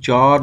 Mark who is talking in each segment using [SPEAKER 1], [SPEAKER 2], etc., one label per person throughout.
[SPEAKER 1] 4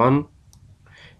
[SPEAKER 1] 1,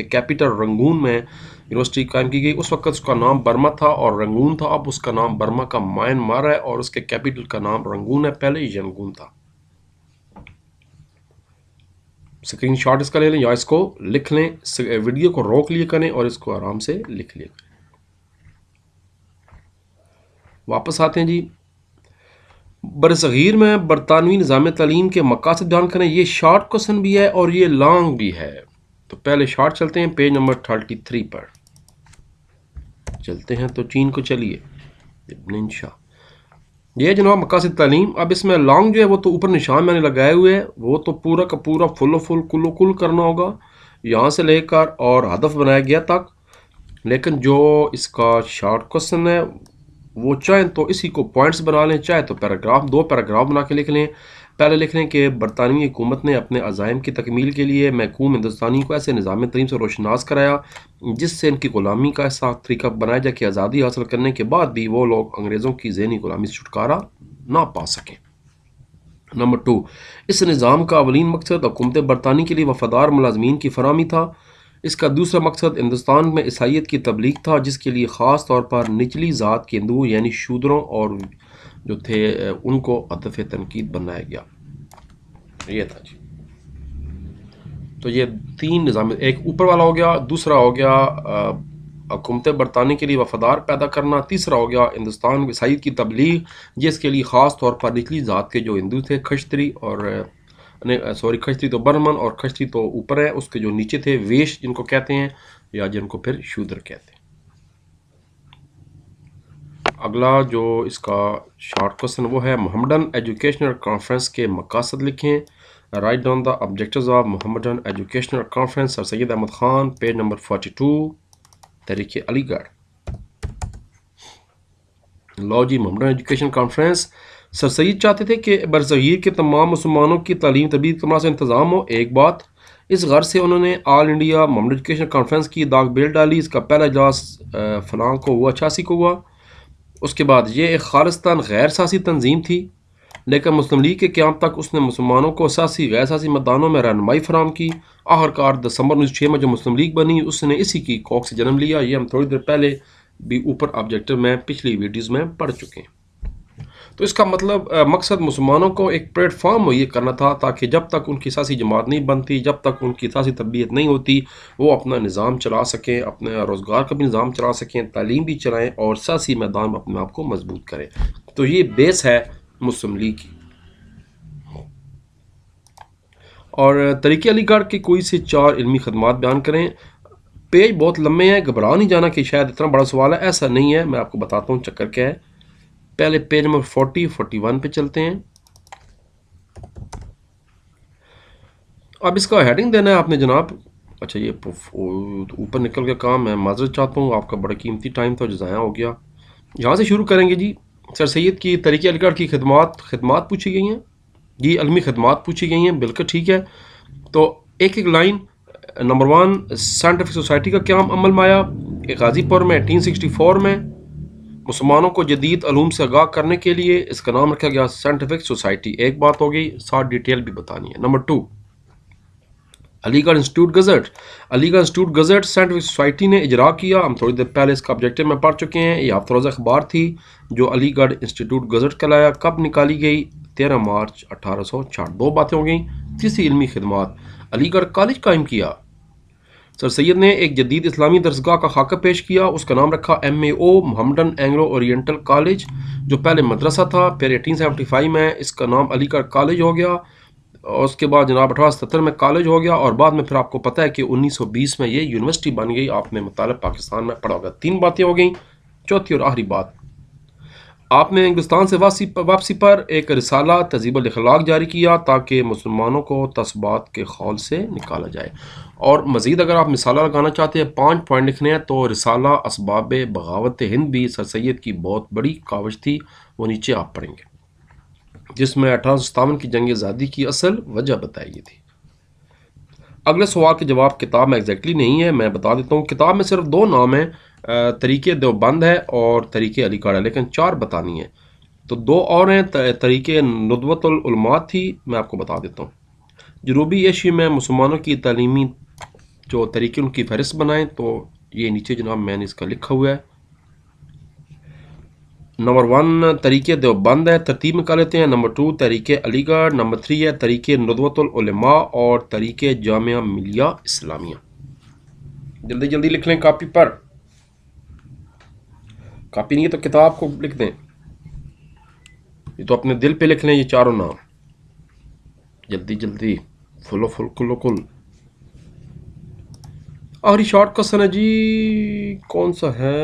[SPEAKER 1] کے کیپٹل رنگون میں یونیورسٹی قائم کی گئی. اس وقت اس کا نام برما تھا اور رنگون تھا. اب اس کا نام برما کا میانمار ہے اور اس کے کیپٹل کا نام رنگون ہے. پہلے ینگون تھا. اسکرین شاٹ اس کا لے لیں یا اس کو لکھ لیں. ویڈیو کو روک لیے کریں اور اس کو آرام سے لکھ لیا کریں. واپس آتے ہیں جی. برصغیر میں برطانوی نظام تعلیم کے مقاصد بیان کریں. یہ شارٹ کوسچن بھی ہے اور یہ لانگ بھی ہے. تو پہلے شارٹ چلتے ہیں. پیج نمبر 33 پر چلتے ہیں. تو چین کو چلیے. ابن شاہ یہ جناب مقاصد تعلیم. اب اس میں لانگ جو ہے وہ تو اوپر نشان میں نے لگائے ہوئے ہیں. وہ تو پورا کا پورا فل و فل کل کل کرنا ہوگا یہاں سے لے کر اور ہدف بنایا گیا تک. لیکن جو اس کا شارٹ کوسچن ہے وہ چاہیں تو اسی کو پوائنٹس بنا لیں, چاہے تو پیراگراف 2 پیراگراف بنا کے لکھ لیں. پہلے لکھ لیں کہ برطانوی حکومت نے اپنے عزائم کی تکمیل کے لیے محکوم ہندوستانی کو ایسے نظام تعلیم سے روشناس کرایا جس سے ان کی غلامی کا ایسا طریقہ بنایا جائے کہ آزادی حاصل کرنے کے بعد بھی وہ لوگ انگریزوں کی ذہنی غلامی سے چھٹکارا نہ پا سکیں. نمبر 2, اس نظام کا اولین مقصد حکومت برطانیہ کے لیے وفادار ملازمین کی فراہمی تھا. اس کا دوسرا مقصد ہندوستان میں عیسائیت کی تبلیغ تھا جس کے لیے خاص طور پر نچلی ذات کے ہندوؤں یعنی شودروں اور جو تھے ان کو ہدف تنقید بنایا گیا. یہ تھا جی. تو یہ 3 نظام, ایک اوپر والا ہو گیا, دوسرا ہو گیا حکومت برطانیہ کے لیے وفادار پیدا کرنا, تیسرا ہو گیا ہندوستان عیسائیت کی تبلیغ جس کے لیے خاص طور پر نچلی ذات کے جو ہندو تھے کھشتری اور کھشتری تو برمن اور کھشتری تو اوپر ہے, اس کے جو نیچے تھے ویش جن کو کہتے ہیں یا جن کو پھر شودر کہتے ہیں. اگلا جو اس کا شارٹ کوسچن وہ ہے محمدن ایجوکیشنل کانفرنس کے مقاصد لکھیں. Write down the objectives of Mohammedan educational conference. Sir Syed Ahmad Khan, page number 42, تحریک علی گڑھ. لو جی, محمدن ایجوکیشن کانفرنس. سر سید چاہتے تھے کہ برصغیر کے تمام مسلمانوں کی تعلیم تربیت کا مناسب انتظام ہو. ایک بات, اس غرض سے انہوں نے آل انڈیا محمدن ایجوکیشن کانفرنس کی داغ بیل ڈالی. اس کا پہلا اجلاس فلاں کو ہوا, 86 کو ہوا. اس کے بعد یہ ایک خالصتاً غیر سیاسی تنظیم تھی لیکن مسلم لیگ کے قیام تک اس نے مسلمانوں کو سیاسی غیر سیاسی میدانوں میں رہنمائی فراہم کی. آخرکار دسمبر 1906 میں جو مسلم لیگ بنی اس نے اسی کی کوکھ سے جنم لیا. یہ ہم تھوڑی دیر پہلے بھی اوپر آبجیکٹو میں پچھلی ویڈیوز میں پڑھ چکے ہیں. تو اس کا مطلب مقصد مسلمانوں کو ایک پلیٹ فارم مہیا کرنا تھا تاکہ جب تک ان کی سیاسی جماعت نہیں بنتی, جب تک ان کی سیاسی تربیت نہیں ہوتی, وہ اپنا نظام چلا سکیں, اپنا روزگار کا بھی نظام چلا سکیں, تعلیم بھی چلائیں اور سیاسی میدان میں اپنے آپ کو مضبوط کریں. تو یہ بیس ہے مسلم لیگ کی. اور تحریک علی گڑھ کے کوئی سے 4 علمی خدمات بیان کریں. پیج بہت لمبے ہیں, گھبرا نہیں جانا کہ شاید اتنا بڑا سوال ہے, ایسا نہیں ہے. میں آپ کو بتاتا ہوں چکر کیا ہے. پہلے پیج نمبر 41 پہ چلتے ہیں. اب اس کا ہیڈنگ دینا ہے آپ نے جناب. اچھا یہ اوپر نکل کے کام ہے, معذرت چاہتا ہوں, آپ کا بڑا قیمتی ٹائم تھا جو ضائع ہو گیا. یہاں سے شروع کریں گے جی. سر سید کی تحریک علی گڑھ کی خدمات پوچھی گئی ہیں جی, علمی خدمات پوچھی گئی ہیں, بالکل ٹھیک ہے. تو ایک ایک لائن. نمبر 1, سائنٹیفک سوسائٹی کا قیام عمل میں آیا غازی پور میں 1864 میں. مسلمانوں کو جدید علوم سے آگاہ کرنے کے لیے اس کا نام رکھا گیا سائنٹیفک سوسائٹی. ایک بات ہو گئی, ساتھ ڈیٹیل بھی بتانی ہے. نمبر 2, علی گڑھ انسٹیٹیوٹ گزٹ. علی گڑھ انسٹیٹیوٹ گزٹ سائنٹیفک سوسائٹی نے اجرا کیا. ہم تھوڑی دیر پہلے اس کا آبجیکٹو میں پڑھ چکے ہیں. یہ ہفتہ روزہ اخبار تھی جو علی گڑھ انسٹیٹیوٹ گزٹ کہلایا. کب نکالی گئی؟ 13 مارچ 1866. 2 باتیں ہو گئیں. تیسری علمی خدمات, علی گڑھ کالج قائم کیا. سر سید نے ایک جدید اسلامی درسگاہ کا خاکہ پیش کیا. اس کا نام رکھا MAO Mohammedan Anglo oriental college, جو پہلے مدرسہ تھا. پھر 1875 میں اس کا نام علی گڑھ کالج ہو گیا. اور اس کے بعد جناب 1877 میں کالج ہو گیا. اور بعد میں پھر آپ کو پتہ ہے کہ 1920 میں یہ یونیورسٹی بن گئی. آپ نے مطالعہ پاکستان میں پڑھا ہوگا. 3 باتیں ہو گئیں. چوتھی اور آخری بات, آپ نے ہندوستان سے واپسی پر ایک رسالہ تہذیب الاخلاق جاری کیا تاکہ مسلمانوں کو تعصبات کے خول سے نکالا جائے. اور مزید اگر آپ مثالہ لگانا چاہتے ہیں, 5 پوائنٹ لکھنے ہیں, تو رسالہ اسباب بغاوت ہند بھی سر سید کی بہت بڑی کاوش تھی. وہ نیچے آپ پڑھیں گے, جس میں 1857 کی جنگ آزادی کی اصل وجہ بتائی گئی تھی. اگلے سوال کے جواب کتاب میں ایگزیکٹلی نہیں ہے, میں بتا دیتا ہوں. کتاب میں صرف 2 نام ہیں, طریق دیوبند ہے اور طریق علی گڑھ ہے, لیکن 4 بتانی ہے. تو 2 اور ہیں. طریق ندوۃ العلماء تھی, میں آپ کو بتا دیتا ہوں. جنوبی ایشیا میں مسلمانوں کی تعلیمی جو طریقے ان کی فہرست بنائیں تو یہ نیچے جناب میں نے اس کا لکھا ہوا ہے. نمبر 1 طریقے دیوبند ہے، ترتیب میں کر لیتے ہیں. نمبر 2 طریقے علی گڑھ. نمبر 3 ہے طریقے ندوۃ العلماء اور طریقے جامعہ ملیہ اسلامیہ. جلدی جلدی لکھ لیں کاپی پر، کاپی نہیں ہے تو کتاب کو لکھ دیں. یہ تو اپنے دل پہ لکھ لیں یہ چاروں نام، جلدی جلدی فلو فل کلو کل. آخری شارٹ کوسچن ہے جی، کون سا ہے؟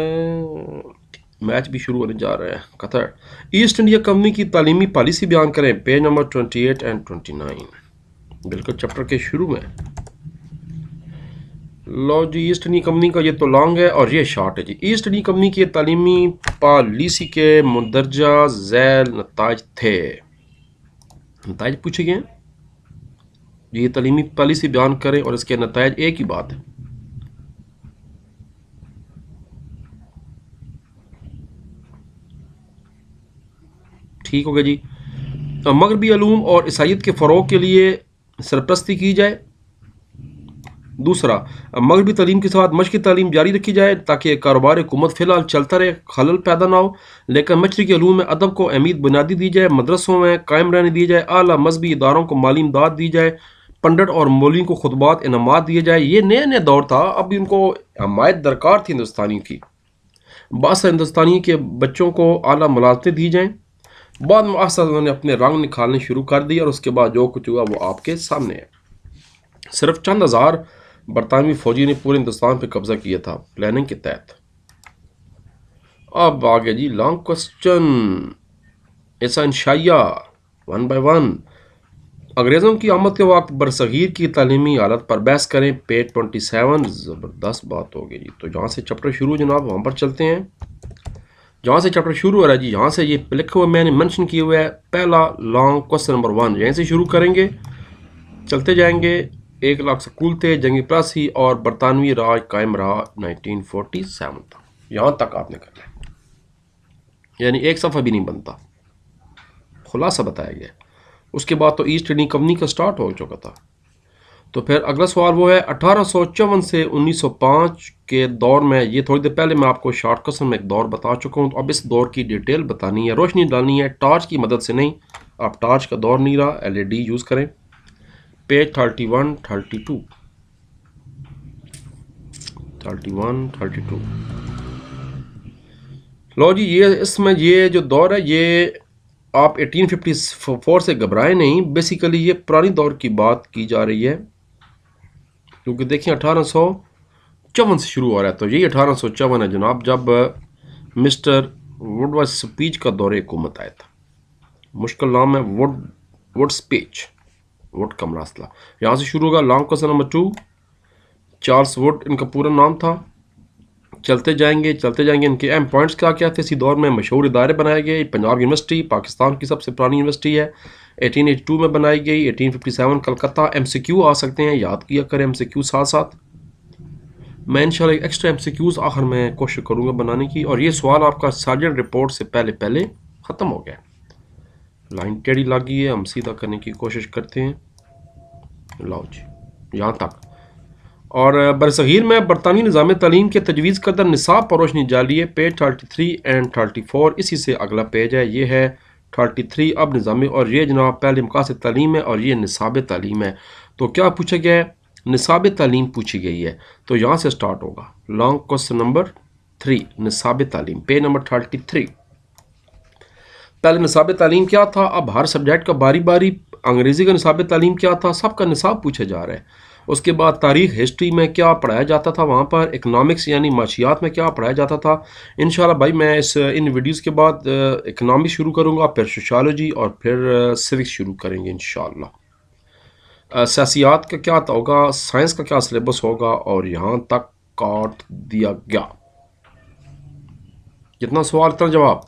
[SPEAKER 1] میچ بھی شروع ہونے جا رہا ہے. قطر ایسٹ انڈیا کمپنی کی تعلیمی پالیسی بیان کریں. پیج نمبر 28 اینڈ 29، بالکل چیپٹر کے شروع میں. لو جی، ایسٹ انڈیا کمپنی کا یہ تو لانگ ہے اور یہ شارٹ ہے جی. ایسٹ انڈیا کمپنی کی تعلیمی پالیسی کے مندرجہ ذیل نتائج تھے. نتائج پوچھے گئے یہ تعلیمی پالیسی بیان کریں اور اس کے نتائج ایک ہی بات ہے. ٹھیک ہوگا جی. مغربی علوم اور عیسائیت کے فروغ کے لیے سرپرستی کی جائے. دوسرا، مغربی تعلیم کے ساتھ مشرقی تعلیم جاری رکھی جائے تاکہ کاروبار حکومت فی الحال چلتا رہے، خلل پیدا نہ ہو، لیکن مشرقی علوم میں ادب کو اہمیت بنیادی دی جائے، مدرسوں میں قائم رہنے دی جائے، اعلیٰ مذہبی اداروں کو مالی امداد دی جائے، پنڈت اور مولویوں کو خطبات انعامات دیے جائے. یہ نیا نیا دور تھا، اب ان کو حمایت درکار تھی ہندوستانیوں کی. بعض ہندوستانی کے بچوں کو اعلیٰ ملازمتیں دی جائیں. بعد میں آہستہ انہوں نے اپنے رنگ نکھالنے شروع کر دی اور اس کے بعد جو کچھ ہوا وہ آپ کے سامنے ہے. صرف چند ہزار برطانوی فوجی نے پورے ہندوستان پہ قبضہ کیا تھا پلاننگ کے تحت. اب آگے جی لانگ کوسچن، ایسا انشائیہ 1 بائی 1. انگریزوں کی آمد کے وقت برصغیر کی تعلیمی حالت پر بحث کریں. پیج 27. زبردست بات ہوگی جی. تو جہاں سے چیپٹر شروع جناب وہاں پر چلتے ہیں. جہاں سے چیپٹر شروع ہو رہا ہے جی، یہاں سے یہ لکھا ہوا میں نے منشن کیا ہوا ہے پہلا لانگ کوسچن نمبر 1. یہیں سے شروع کریں گے، چلتے جائیں گے. 1 لاکھ سکول تھے، جنگی پراسی اور برطانوی راج قائم رہا 1947 تک. یہاں تک آپ نے کرنا ہے، یعنی ایک صفحہ بھی نہیں بنتا، خلاصہ بتایا گیا. اس کے بعد تو ایسٹ انڈیا کمپنی کا سٹارٹ ہو چکا تھا. تو پھر اگلا سوال وہ ہے 1854 سے 1905 کے دور میں. یہ تھوڑی دیر پہلے میں آپ کو شارٹ کوسچن میں ایک دور بتا چکا ہوں، تو اب اس دور کی ڈیٹیل بتانی ہے، روشنی ڈالنی ہے ٹارچ کی مدد سے نہیں. اب ٹارچ کا دور نہیں رہا، LED یوز کریں. پیج 31 32 لو جی. یہ اس میں یہ جو دور ہے یہ آپ 1854 سے گھبرائیں نہیں، بیسیکلی یہ پرانی دور کی بات کی جا رہی ہے، کیونکہ دیکھیں 1854 سے شروع ہو رہا ہے. تو یہی 1854 ہے جناب جب مسٹر ووڈ واز اسپیچ کا دور حکومت آیا تھا. مشکل نام ہے ووڈ اسپیچ، ووڈ کا مراسلہ. یہاں سے شروع ہوگا. Long question number 2، Charles Wood ان کا پورا نام تھا. چلتے جائیں گے. ان کے اہم پوائنٹس کیا کیا تھے. اسی دور میں مشہور ادارے بنائے گئے. پنجاب یونیورسٹی پاکستان کی سب سے پرانی یونیورسٹی ہے، 1882 میں بنائی گئی. 1857 کلکتہ. MCQ آ سکتے ہیں، یاد کیا کریں MCQ ساتھ ساتھ. میں انشاءاللہ ایک ایکسٹرا MCQs آخر میں کوشش کروں گا بنانے کی. اور یہ سوال آپ کا سارجنٹ رپورٹ سے پہلے ختم ہو گیا. لائن ٹیڑھی لگی ہے، ہم سیدھا کرنے کی کوشش کرتے ہیں. لاؤ جی یہاں تک. اور برصغیر میں برطانوی نظام تعلیم کے تجویز کردہ نصاب پر روشنی ڈالی ہے. Page 33 and 34. اسی سے اگلا پیج ہے، یہ ہے 33. اب نظام، اور یہ جناب پہلے مقاصد تعلیم ہے اور یہ نصاب تعلیم ہے. تو کیا پوچھا گیا ہے؟ نصاب تعلیم پوچھی گئی ہے. تو یہاں سے سٹارٹ ہوگا. لانگ کوسچن نمبر 3 نصاب تعلیم، پیج نمبر 33. پہلے نصاب تعلیم کیا تھا، اب ہر سبجیکٹ کا باری باری. انگریزی کا نصاب تعلیم کیا تھا، سب کا نصاب پوچھا جا رہا ہے. اس کے بعد تاریخ ہسٹری میں کیا پڑھایا جاتا تھا وہاں پر. اکنامکس یعنی معاشیات میں کیا پڑھایا جاتا تھا. انشاءاللہ بھائی میں ان ویڈیوز کے بعد اکنامکس شروع کروں گا، پھر سوشالوجی اور پھر سیوکس شروع کریں گے انشاءاللہ. سیاسیات کا کیا ہوگا، سائنس کا کیا سلیبس ہوگا، اور یہاں تک کاٹ دیا گیا. جتنا سوال اتنا جواب.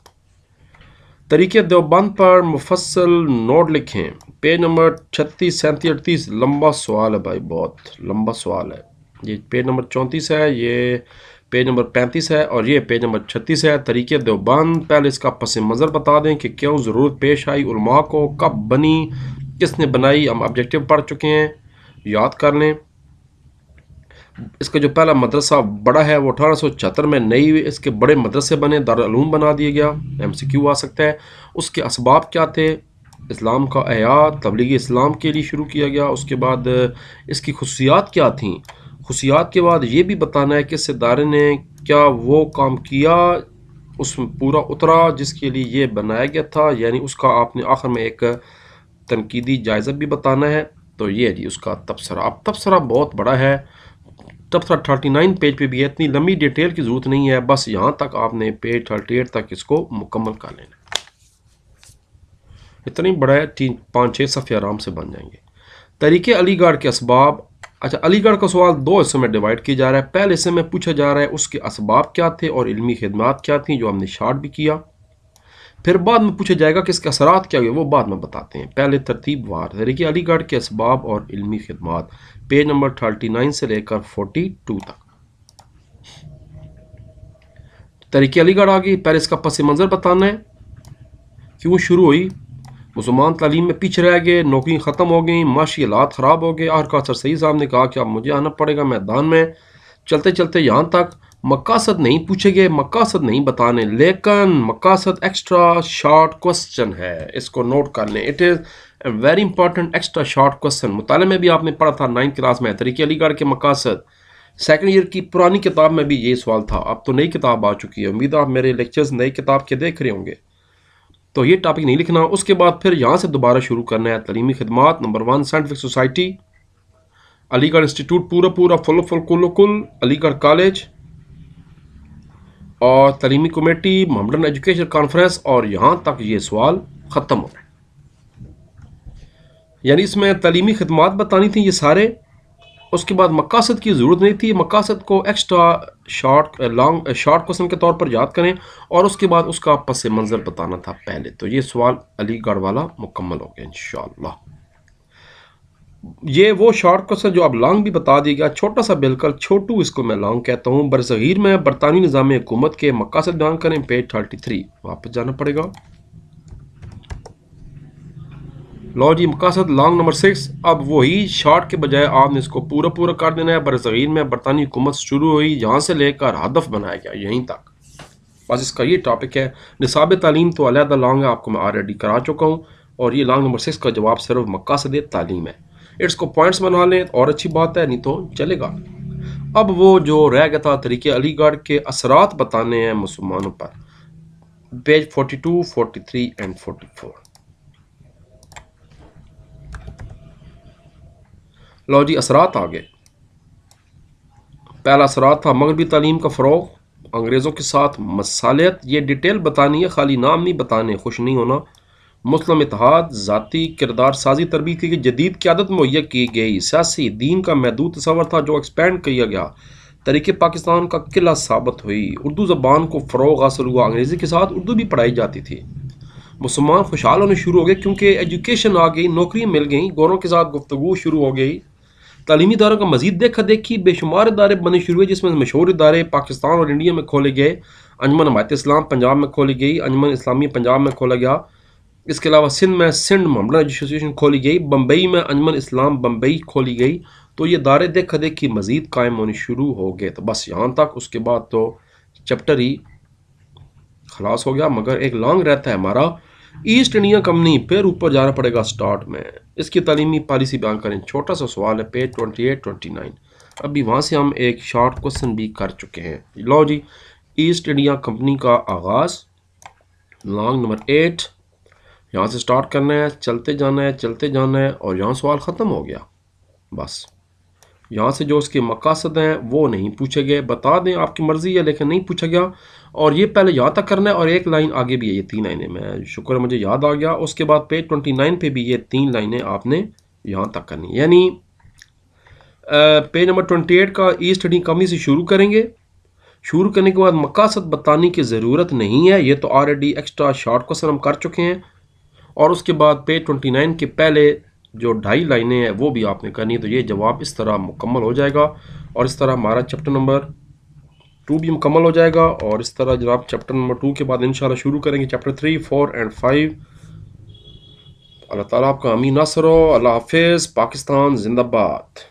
[SPEAKER 1] طریقے دیوبند پر مفصل نوٹ لکھیں. Page number 36 37 38. لمبا سوال ہے بھائی، بہت لمبا سوال ہے. یہ پیج نمبر 34 ہے، یہ پیج نمبر 35 ہے، اور یہ پیج نمبر 36 ہے. طریقے دیوبند، پہلے اس کا پس منظر بتا دیں کہ کیوں ضرورت پیش آئی علماء کو، کب بنی، کس نے بنائی. ہم آبجیکٹیو پڑھ چکے ہیں، یاد کر لیں. اس کا جو پہلا مدرسہ بڑا ہے وہ 1876 میں نئی اس کے بڑے مدرسے بنے، دارالعلوم بنا دیا گیا۔ MCQ آ سکتا ہے۔ اس کے اسباب کیا تھے؟ اسلام کا احیاء، تبلیغ اسلام کے لیے شروع کیا گیا۔ اس کے بعد اس کی خصوصیات کیا تھیں؟ خصوصیات کے بعد یہ بھی بتانا ہے کہ اس ادارے نے کیا وہ کام کیا، اس میں پورا اترا جس کے لیے یہ بنایا گیا تھا، یعنی اس کا آپ نے آخر میں ایک تنقیدی جائزہ بھی بتانا ہے۔ تو یہ جی اس کا تبصرہ۔ اب تبصرہ بہت بڑا ہے، تبصرہ 39 پیج پہ بھی ہے، اتنی لمبی ڈیٹیل کی ضرورت نہیں ہے، بس یہاں تک آپ نے پیج 38 تک اس کو مکمل کر لینا ہے۔ اتنی بڑا ہے، 5-6 صفحے آرام سے بن جائیں گے۔ تحریک علی گڑھ کے اسباب۔ اچھا، علی گڑھ کا سوال 2 حصوں میں ڈیوائڈ کیا جا رہا ہے۔ پہلے حصے میں پوچھا جا رہا ہے اس کے اسباب کیا تھے اور علمی خدمات کیا تھیں، جو ہم نے شارٹ بھی کیا۔ پھر بعد میں پوچھا جائے گا کہ اس کے اثرات کیا ہوئے، وہ بعد میں بتاتے ہیں۔ پہلے ترتیب وار تحریک علی گڑھ کے اسباب اور علمی خدمات، پیج نمبر 39 سے لے کر 42 تک۔ تحریک علی گڑھ آ گئی۔ پہلے اس کا پس منظر بتانا ہے، کیوں شروع ہوئی۔ مسلمان تعلیم میں پیچھے رہ گئے، نوکریاں ختم ہو گئیں، معاشی حالات خراب ہو گئے۔ آخرکار سر سید صاحب نے کہا کہ اب مجھے آنا پڑے گا میدان میں۔ چلتے چلتے یہاں تک مقاصد نہیں پوچھے گئے، مقاصد نہیں بتانے، لیکن مقاصد ایکسٹرا شارٹ کوسچن ہے، اس کو نوٹ کر لیں۔ It is a very important extra short question. مطالعے میں بھی آپ نے پڑھا تھا 9th کلاس میں، تحریک علی گڑھ کے مقاصد۔ سیکنڈ ایئر کی پرانی کتاب میں بھی یہ سوال تھا، اب تو نئی کتاب آ چکی ہے، امید آپ میرے لیکچرز نئی کتاب کے دیکھ رہے ہوں گے، تو یہ ٹاپک نہیں لکھنا۔ اس کے بعد پھر یہاں سے دوبارہ شروع کرنا ہے۔ تعلیمی خدمات، نمبر 1 سائنٹیفک سوسائٹی، علی گڑھ انسٹیٹیوٹ پورا فل کل، علی گڑھ کالج اور تعلیمی کمیٹی، محمدن ایجوکیشن کانفرنس، اور یہاں تک یہ سوال ختم ہو رہے ہیں۔ یعنی اس میں تعلیمی خدمات بتانی تھیں یہ سارے، اس کے بعد مقاصد کی ضرورت نہیں تھی، مقاصد کو ایکسٹرا شارٹ کوسچن کے طور پر یاد کریں، اور اس کے بعد اس کا پس منظر بتانا تھا پہلے۔ تو یہ سوال علی گڑھ والا مکمل ہو گیا انشاءاللہ۔ یہ وہ شارٹ کوسچن جو اب لانگ بھی بتا دیا گیا، چھوٹا سا بالکل، چھوٹو اس کو میں لانگ کہتا ہوں۔ برصغیر میں برطانوی نظام حکومت کے مقاصد بیان کریں، پیج 33 واپس جانا پڑے گا۔ لو جی، مقاصد لانگ نمبر 6۔ اب وہی شارٹ کے بجائے آپ نے اس کو پورا کر دینا ہے۔ برصغیر میں برطانوی حکومت شروع ہوئی، یہاں سے لے کر ہدف بنایا گیا یہیں تک، بس اس کا یہ ٹاپک ہے۔ نصاب تعلیم تو علیحدہ لانگ ہے، آپ کو میں آلریڈی کرا چکا ہوں، اور یہ لانگ نمبر 6 کا جواب صرف مقاصد تعلیم ہے۔ اس کو پوائنٹس بنا لیں اور اچھی بات ہے، نہیں تو چلے گا۔ اب وہ جو رہ گیا تھا تحریک علی گڑھ کے اثرات بتانے ہیں مسلمانوں پر، پیج 42، 43 اینڈ 44۔ لو جی، اثرات آگے۔ پہلا اثرات تھا مغربی تعلیم کا فروغ، انگریزوں کے ساتھ مصالحت، یہ ڈیٹیل بتانی ہے، خالی نام نہیں بتانے، خوش نہیں ہونا۔ مسلم اتحاد، ذاتی کردار سازی تربیت کی جدید قیادت مہیا کی گئی، سیاسی دین کا محدود تصور تھا جو ایکسپینڈ کیا گیا، تحریک پاکستان کا قلعہ ثابت ہوئی، اردو زبان کو فروغ حاصل ہوا، انگریزی کے ساتھ اردو بھی پڑھائی جاتی تھی، مسلمان خوشحال ہونے شروع ہو گئے کیونکہ ایجوکیشن آ گئی، نوکریاں مل گئیں، گوروں کے ساتھ گفتگو شروع ہو گئی، تعلیمی اداروں کا مزید دیکھا دیکھی، بے شمار ادارے بنے شروع ہوئے، جس میں مشہور ادارے پاکستان اور انڈیا میں کھولے گئے۔ انجمن حمایت اسلام پنجاب میں کھولی گئی، انجمن اسلامی پنجاب میں کھولا گیا، اس کے علاوہ سندھ میں سندھ محمدن ایسوسیشن کھولی گئی، بمبئی میں انجمن اسلام بمبئی کھولی گئی۔ تو یہ ادارے دیکھا دیکھی مزید قائم ہونے شروع ہو گئے، تو بس یہاں تک۔ اس کے بعد تو چیپٹر ہی خلاص ہو گیا، مگر ایک لانگ رہتا ہے ہمارا ایسٹ انڈیا کمپنی، پھر اوپر جانا پڑے گا سٹارٹ میں۔ اس کی تعلیمی پالیسی بیان کریں، چھوٹا سا سوال ہے، پیج 28، 29۔ ابھی وہاں سے ہم ایک شارٹ کوسچن بھی کر چکے ہیں۔ لو جی، ایسٹ انڈیا کمپنی کا آغاز، لانگ نمبر 8، یہاں سے سٹارٹ کرنا ہے، چلتے جانا ہے، اور یہاں سوال ختم ہو گیا۔ بس یہاں سے جو اس کے مقاصد ہیں وہ نہیں پوچھے گئے، بتا دیں آپ کی مرضی ہے، لیکن نہیں پوچھا گیا، اور یہ پہلے یہاں تک کرنا ہے، اور ایک لائن آگے بھی ہے، یہ 3 لائنیں، میں شکر ہے مجھے یاد آ گیا۔ اس کے بعد پیج 29 پہ بھی یہ 3 لائنیں آپ نے یہاں تک کرنی، یعنی پیج نمبر 28 کا ایسٹ انڈیا کمپنی سے شروع کریں گے۔ شروع کرنے کے بعد مقاصد بتانے کی ضرورت نہیں ہے، یہ تو آلریڈی ایکسٹرا شارٹ کوسچن ہم کر چکے ہیں، اور اس کے بعد پیج 29 کے پہلے جو 2.5 لائنیں ہیں وہ بھی آپ نے کرنی ہے، تو یہ جواب اس طرح مکمل ہو جائے گا، اور اس طرح ہمارا چیپٹر نمبر 2 بھی مکمل ہو جائے گا، اور اس طرح جناب چیپٹر نمبر 2 کے بعد انشاءاللہ شروع کریں گے چیپٹر 3، 4 اینڈ 5۔ اللہ تعالیٰ آپ کا امین ناصر ہو۔ اللہ حافظ، پاکستان زندہ باد۔